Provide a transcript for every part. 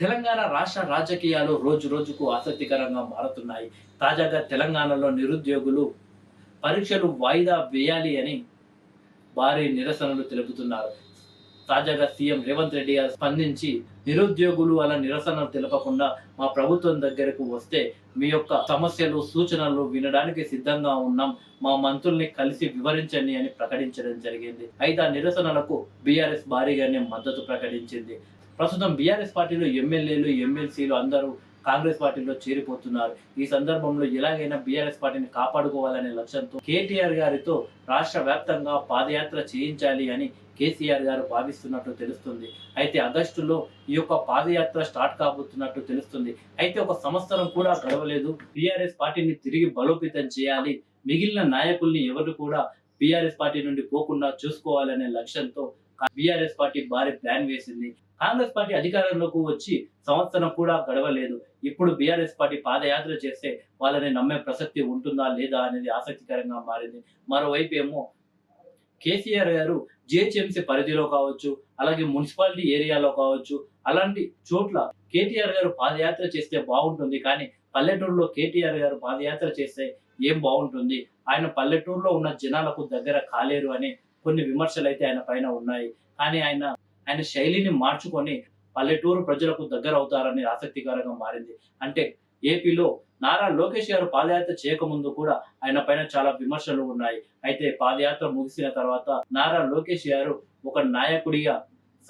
తెలంగాణ రాష్ట్ర రాజకీయాలు రోజు రోజుకు ఆసక్తికరంగా మారుతున్నాయి. తాజాగా తెలంగాణలో నిరుద్యోగులు పరీక్షలు వాయిదా వేయాలి అని భారీ నిరసనలు తెలుపుతున్నారు. తాజాగా సీఎం రేవంత్ రెడ్డి గారు స్పందించి నిరుద్యోగులు అలా నిరసనలు తెలపకుండా మా ప్రభుత్వం దగ్గరకు వస్తే మీ యొక్క సమస్యలు, సూచనలు వినడానికి సిద్ధంగా ఉన్నాం. మా మంత్రుల్ని కలిసి వివరించండి అని ప్రకటించడం జరిగింది. అయితే ఆ నిరసనలకు బీఆర్ఎస్ భారీగానే మద్దతు ప్రకటించింది. ప్రస్తుతం బీఆర్ఎస్ పార్టీలో ఎమ్మెల్యేలు, ఎమ్మెల్సీలు అందరూ కాంగ్రెస్ పార్టీలో చేరిపోతున్నారు. ఈ సందర్భంలో ఎలాగైనా బీఆర్ఎస్ పార్టీని కాపాడుకోవాలనే లక్ష్యంతో కేటీఆర్ గారితో రాష్ట్ర వ్యాప్తంగా పాదయాత్ర చేయించాలి అని కేసీఆర్ గారు భావిస్తున్నట్టు తెలుస్తుంది. అయితే ఆగస్టులో ఈ యొక్క పాదయాత్ర స్టార్ట్ కాబోతున్నట్టు తెలుస్తుంది. అయితే ఒక సంవత్సరం కూడా గడవలేదు. బీఆర్ఎస్ పార్టీని తిరిగి బలోపేతం చేయాలి, మిగిలిన నాయకుల్ని ఎవరు కూడా బీఆర్ఎస్ పార్టీ నుండి పోకుండా చూసుకోవాలనే లక్ష్యంతో బీఆర్ఎస్ పార్టీ భారీ ప్లాన్ వేసింది. కాంగ్రెస్ పార్టీ అధికారంలోకి వచ్చి సంవత్సరం కూడా గడవలేదు. ఇప్పుడు బీఆర్ఎస్ పార్టీ పాదయాత్ర చేస్తే వాళ్ళని నమ్మే ప్రసక్తి ఉంటుందా లేదా అనేది ఆసక్తికరంగా మారింది. మరోవైపు ఏమో కేసీఆర్ గారు జిహెచ్ఎంసీ పరిధిలో కావచ్చు, అలాగే మున్సిపాలిటీ ఏరియాలో కావచ్చు, అలాంటి చోట్ల కేటీఆర్ గారు పాదయాత్ర చేస్తే బాగుంటుంది. కానీ పల్లెటూరులో కేటీఆర్ గారు పాదయాత్ర చేస్తే ఏం బాగుంటుంది? ఆయన పల్లెటూరులో ఉన్న జనాలకు దగ్గర కాలేరు అనే కొన్ని విమర్శలు అయితే ఆయన పైన ఉన్నాయి. కానీ ఆయన శైలిని మార్చుకొని పల్లెటూరు ప్రజలకు దగ్గర అవుతారని ఆసక్తికరంగా మారింది. అంటే ఏపీలో నారా లోకేష్ గారు పాదయాత్ర చేయకముందు కూడా ఆయన పైన చాలా విమర్శలు ఉన్నాయి. అయితే పాదయాత్ర ముగిసిన తర్వాత నారా లోకేష్ గారు ఒక నాయకుడిగా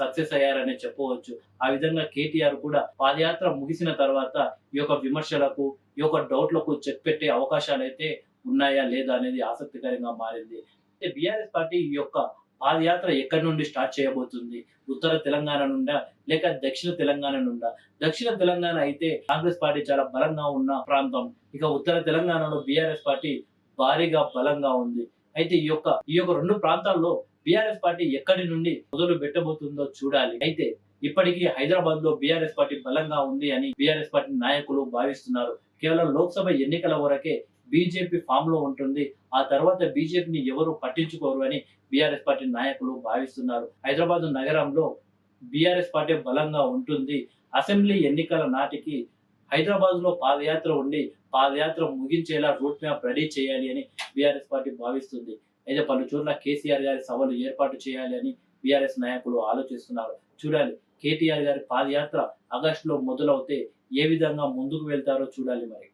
సక్సెస్ అయ్యారని చెప్పవచ్చు. ఆ విధంగా కేటీఆర్ కూడా పాదయాత్ర ముగిసిన తర్వాత ఈ యొక్క విమర్శలకు, ఈ యొక్క డౌట్లకు చెక్ పెట్టే అవకాశాలు అయితే ఉన్నాయా లేదా అనేది ఆసక్తికరంగా మారింది. అయితే బీఆర్ఎస్ పార్టీ ఈ యొక్క పాదయాత్ర ఎక్కడి నుండి స్టార్ట్ చేయబోతుంది? ఉత్తర తెలంగాణ నుండా లేక దక్షిణ తెలంగాణ నుండా? దక్షిణ తెలంగాణ అయితే కాంగ్రెస్ పార్టీ చాలా బలంగా ఉన్న ప్రాంతం. ఇక ఉత్తర తెలంగాణలో బీఆర్ఎస్ పార్టీ భారీగా బలంగా ఉంది. అయితే ఈ యొక్క రెండు ప్రాంతాల్లో బీఆర్ఎస్ పార్టీ ఎక్కడి నుండి మొదలు పెట్టబోతుందో చూడాలి. అయితే ఇప్పటికీ హైదరాబాద్ లో బీఆర్ఎస్ పార్టీ బలంగా ఉంది అని బీఆర్ఎస్ పార్టీ నాయకులు భావిస్తున్నారు. కేవలం లోక్సభ ఎన్నికల వరకే బీజేపీ ఫామ్ లో ఉంటుంది. ఆ తర్వాత బీజేపీని ఎవరు పట్టించుకోరు అని బీఆర్ఎస్ పార్టీ నాయకులు భావిస్తున్నారు. హైదరాబాద్ నగరంలో బీఆర్ఎస్ పార్టీ బలంగా ఉంటుంది. అసెంబ్లీ ఎన్నికల నాటికి హైదరాబాద్ లో పాదయాత్ర ఉండి పాదయాత్ర ముగించేలా రూట్ మ్యాప్ రెడీ చేయాలి అని బీఆర్ఎస్ పార్టీ భావిస్తుంది. అయితే పలు చోట్ల కేసీఆర్ గారి సభలు ఏర్పాటు చేయాలి అని బీఆర్ఎస్ నాయకులు ఆలోచిస్తున్నారు. చూడాలి, కేటీఆర్ గారి పాదయాత్ర ఆగస్టులో మొదలవుతే ఏ విధంగా ముందుకు వెళ్తారో చూడాలి మరి.